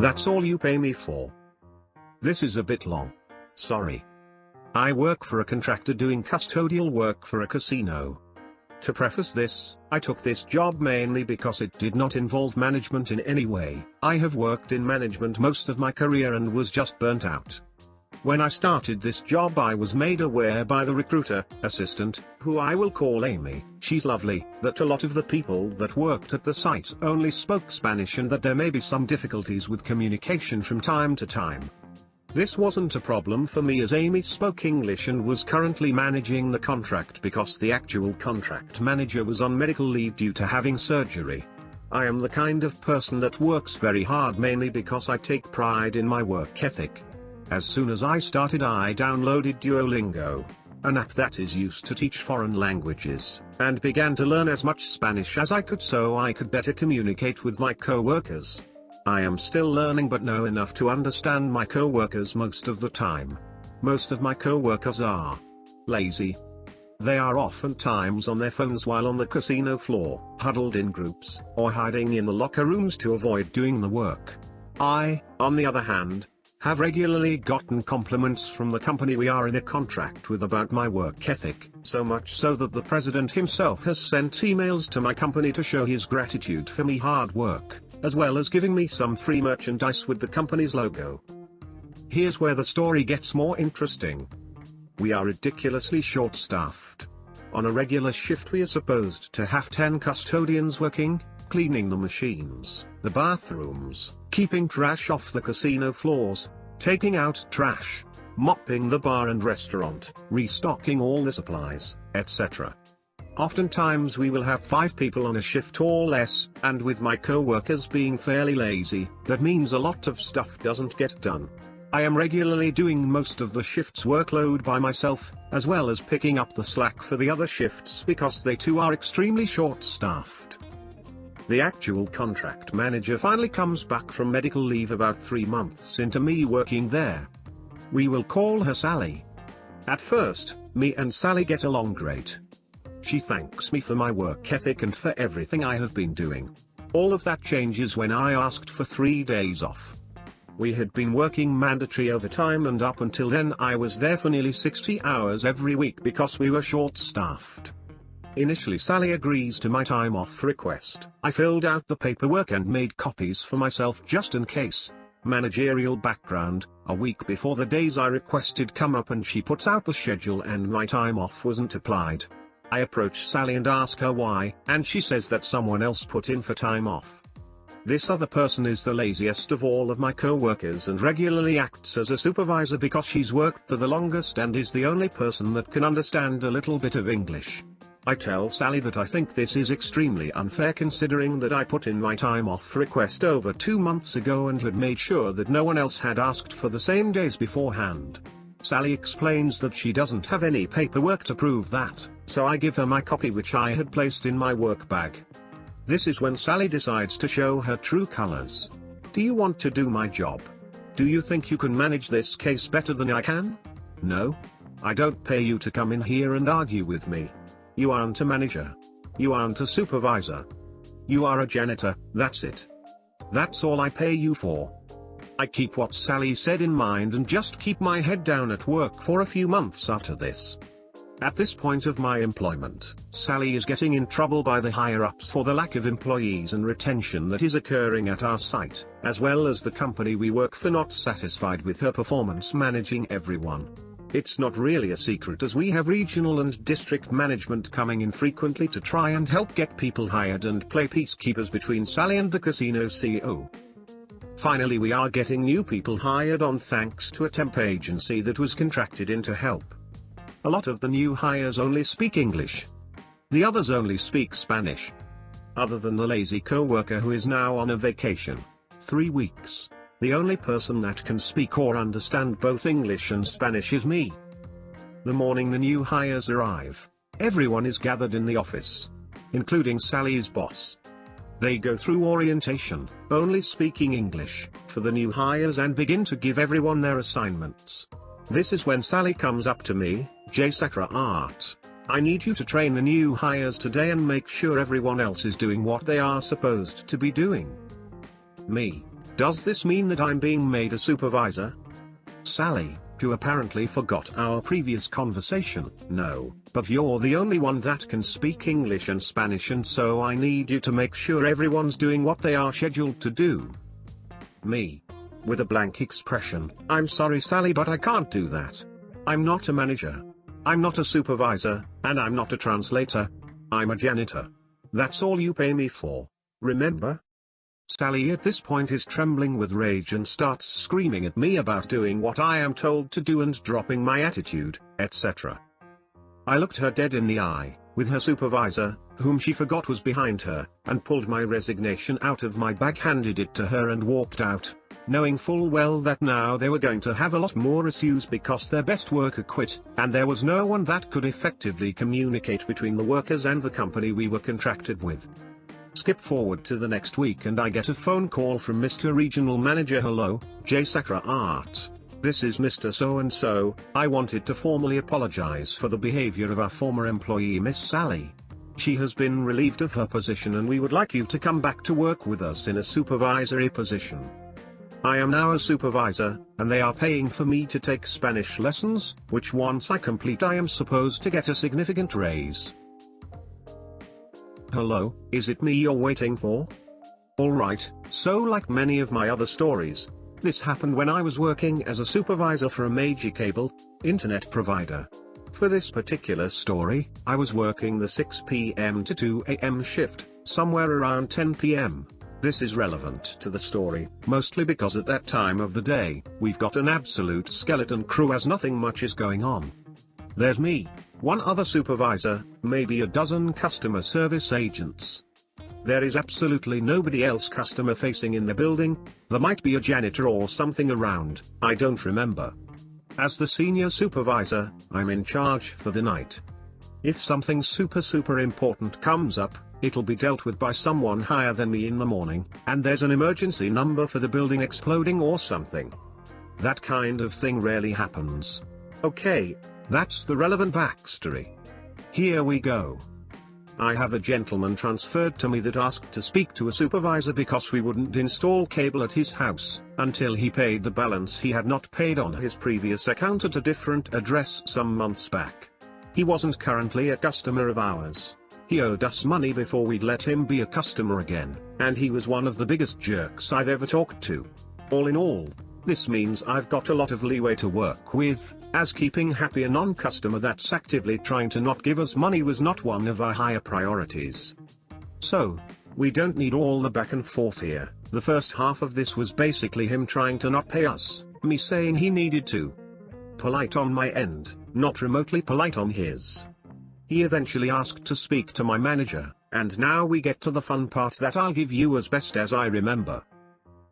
That's all you pay me for? This is a bit long. Sorry. I work for a contractor doing custodial work for a casino. To preface this, I took this job mainly because it did not involve management in any way. I have worked in management most of my career and was just burnt out. When I started this job I was made aware by the recruiter, assistant, who I will call Amy, she's lovely, that a lot of the people that worked at the site only spoke Spanish and that there may be some difficulties with communication from time to time. This wasn't a problem for me as Amy spoke English and was currently managing the contract because the actual contract manager was on medical leave due to having surgery. I am the kind of person that works very hard mainly because I take pride in my work ethic. As soon as I started I downloaded Duolingo, an app that is used to teach foreign languages, and began to learn as much Spanish as I could so I could better communicate with my co-workers. I am still learning but know enough to understand my co-workers most of the time. Most of my co-workers are lazy. They are oftentimes on their phones while on the casino floor, huddled in groups, or hiding in the locker rooms to avoid doing the work. I, on the other hand, have regularly gotten compliments from the company we are in a contract with about my work ethic, so much so that the president himself has sent emails to my company to show his gratitude for me hard work, as well as giving me some free merchandise with the company's logo. Here's where the story gets more interesting. We are ridiculously short-staffed. On a regular shift we are supposed to have 10 custodians working, cleaning the machines, the bathrooms, keeping trash off the casino floors, taking out trash, mopping the bar and restaurant, restocking all the supplies, etc. Oftentimes we will have 5 people on a shift or less, and with my co-workers being fairly lazy, that means a lot of stuff doesn't get done. I am regularly doing most of the shift's workload by myself, as well as picking up the slack for the other shifts because they too are extremely short-staffed. The actual contract manager finally comes back from medical leave about 3 months into me working there. We will call her Sally. At first, me and Sally get along great. She thanks me for my work ethic and for everything I have been doing. All of that changes when I asked for 3 days off. We had been working mandatory overtime and up until then I was there for nearly 60 hours every week because we were short-staffed. Initially Sally agrees to my time off request. I filled out the paperwork and made copies for myself just in case. Managerial background, a week before the days I requested come up and she puts out the schedule and my time off wasn't applied. I approach Sally and ask her why, and she says that someone else put in for time off. This other person is the laziest of all of my co-workers and regularly acts as a supervisor because she's worked for the longest and is the only person that can understand a little bit of English. I tell Sally that I think this is extremely unfair considering that I put in my time off request over 2 months ago and had made sure that no one else had asked for the same days beforehand. Sally explains that she doesn't have any paperwork to prove that, so I give her my copy which I had placed in my work bag. This is when Sally decides to show her true colors. Do you want to do my job? Do you think you can manage this case better than I can? No. I don't pay you to come in here and argue with me. You aren't a manager. You aren't a supervisor. You are a janitor, that's it. That's all I pay you for. I keep what Sally said in mind and just keep my head down at work for a few months after this. At this point of my employment, Sally is getting in trouble by the higher-ups for the lack of employees and retention that is occurring at our site, as well as the company we work for not satisfied with her performance managing everyone. It's not really a secret as we have regional and district management coming in frequently to try and help get people hired and play peacekeepers between Sally and the casino CEO. Finally we are getting new people hired on thanks to a temp agency that was contracted in to help. A lot of the new hires only speak English. The others only speak Spanish. Other than the lazy co-worker who is now on a vacation. 3 weeks. The only person that can speak or understand both English and Spanish is me. The morning the new hires arrive, everyone is gathered in the office, including Sally's boss. They go through orientation, only speaking English, for the new hires and begin to give everyone their assignments. This is when Sally comes up to me, Irate. I need you to train the new hires today and make sure everyone else is doing what they are supposed to be doing. Me. Does this mean that I'm being made a supervisor? Sally, who apparently forgot our previous conversation. No, but you're the only one that can speak English and Spanish, and so I need you to make sure everyone's doing what they are scheduled to do. Me. With a blank expression, I'm sorry Sally, but I can't do that. I'm not a manager. I'm not a supervisor, and I'm not a translator. I'm a janitor. That's all you pay me for. Remember? Sally at this point is trembling with rage and starts screaming at me about doing what I am told to do and dropping my attitude, etc. I looked her dead in the eye, with her supervisor, whom she forgot was behind her, and pulled my resignation out of my bag, handed it to her and walked out, knowing full well that now they were going to have a lot more issues because their best worker quit, and there was no one that could effectively communicate between the workers and the company we were contracted with. Skip forward to the next week and I get a phone call from Mr. Regional Manager. Hello, J. Sakura Art. This is Mr. So-and-so. I wanted to formally apologize for the behavior of our former employee Miss Sally. She has been relieved of her position and we would like you to come back to work with us in a supervisory position. I am now a supervisor, and they are paying for me to take Spanish lessons, which once I complete I am supposed to get a significant raise. Hello, is it me you're waiting for? Alright, so like many of my other stories, this happened when I was working as a supervisor for a major cable internet provider. For this particular story, I was working the 6 p.m. to 2 a.m. shift, somewhere around 10 p.m. This is relevant to the story, mostly because at that time of the day, we've got an absolute skeleton crew as nothing much is going on. There's me, one other supervisor, maybe a dozen customer service agents. There is absolutely nobody else customer facing in the building. There might be a janitor or something around, I don't remember. As the senior supervisor, I'm in charge for the night. If something super important comes up, it'll be dealt with by someone higher than me in the morning, and there's an emergency number for the building exploding or something. That kind of thing rarely happens. Okay, that's the relevant backstory. Here we go. I have a gentleman transferred to me that asked to speak to a supervisor because we wouldn't install cable at his house, until he paid the balance he had not paid on his previous account at a different address some months back. He wasn't currently a customer of ours. He owed us money before we'd let him be a customer again, and he was one of the biggest jerks I've ever talked to. All in all, this means I've got a lot of leeway to work with, as keeping happy a non-customer that's actively trying to not give us money was not one of our higher priorities. So, we don't need all the back and forth here. The first half of this was basically him trying to not pay us, me saying he needed to. Polite on my end, not remotely polite on his. He eventually asked to speak to my manager, and now we get to the fun part that I'll give you as best as I remember.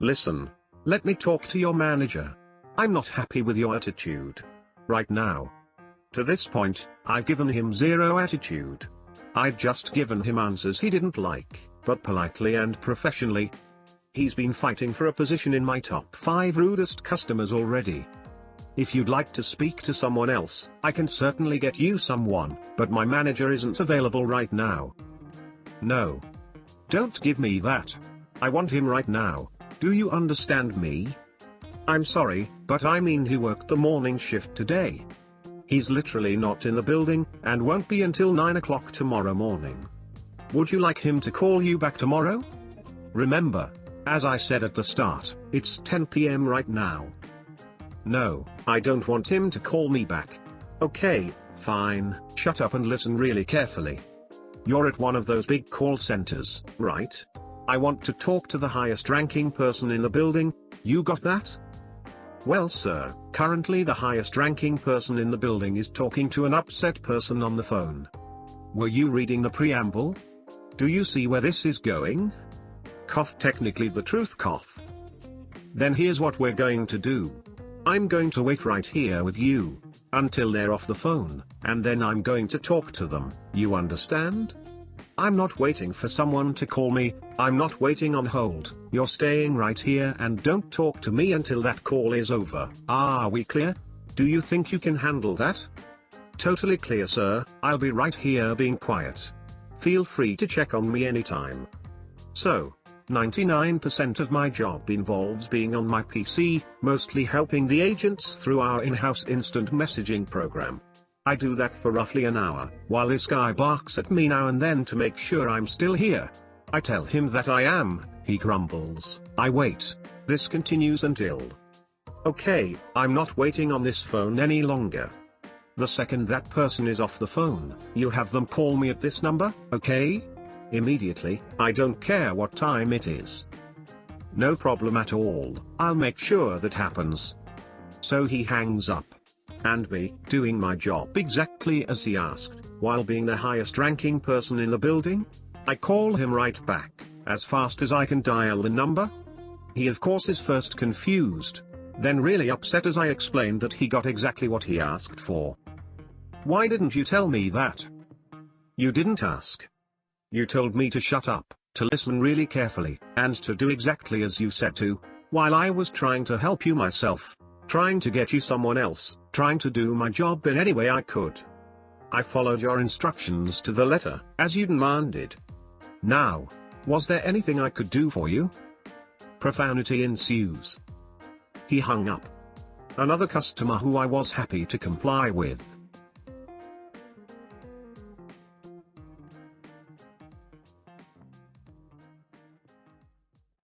Listen, let me talk to your manager. I'm not happy with your attitude. Right now. To this point, I've given him zero attitude. I've just given him answers he didn't like, but politely and professionally. He's been fighting for a position in my top 5 rudest customers already. If you'd like to speak to someone else, I can certainly get you someone, but my manager isn't available right now. No. Don't give me that. I want him right now. Do you understand me? I'm sorry, but I mean he worked the morning shift today. He's literally not in the building, and won't be until 9 o'clock tomorrow morning. Would you like him to call you back tomorrow? Remember, as I said at the start, it's 10 p.m. right now. No, I don't want him to call me back. Okay, fine, shut up and listen really carefully. You're at one of those big call centers, right? I want to talk to the highest ranking person in the building, you got that? Well sir, currently the highest ranking person in the building is talking to an upset person on the phone. Were you reading the preamble? Do you see where this is going? Cough, technically the truth, cough. Then here's what we're going to do. I'm going to wait right here with you, until they're off the phone, and then I'm going to talk to them, you understand? I'm not waiting for someone to call me, I'm not waiting on hold, you're staying right here and don't talk to me until that call is over. Are we clear? Do you think you can handle that? Totally clear sir, I'll be right here being quiet. Feel free to check on me anytime. So, 99% of my job involves being on my PC, mostly helping the agents through our in-house instant messaging program. I do that for roughly an hour, while this guy barks at me now and then to make sure I'm still here. I tell him that I am, he grumbles. I wait. This continues until... Okay, I'm not waiting on this phone any longer. The second that person is off the phone, you have them call me at this number, okay? Immediately, I don't care what time it is. No problem at all, I'll make sure that happens. So he hangs up. And me, doing my job exactly as he asked, while being the highest ranking person in the building? I call him right back, as fast as I can dial the number. He of course is first confused, then really upset as I explained that he got exactly what he asked for. Why didn't you tell me that? You didn't ask. You told me to shut up, to listen really carefully, and to do exactly as you said to, while I was trying to help you myself, trying to get you someone else, trying to do my job in any way I could. I followed your instructions to the letter, as you demanded. Now, was there anything I could do for you? Profanity ensues. He hung up. Another customer who I was happy to comply with.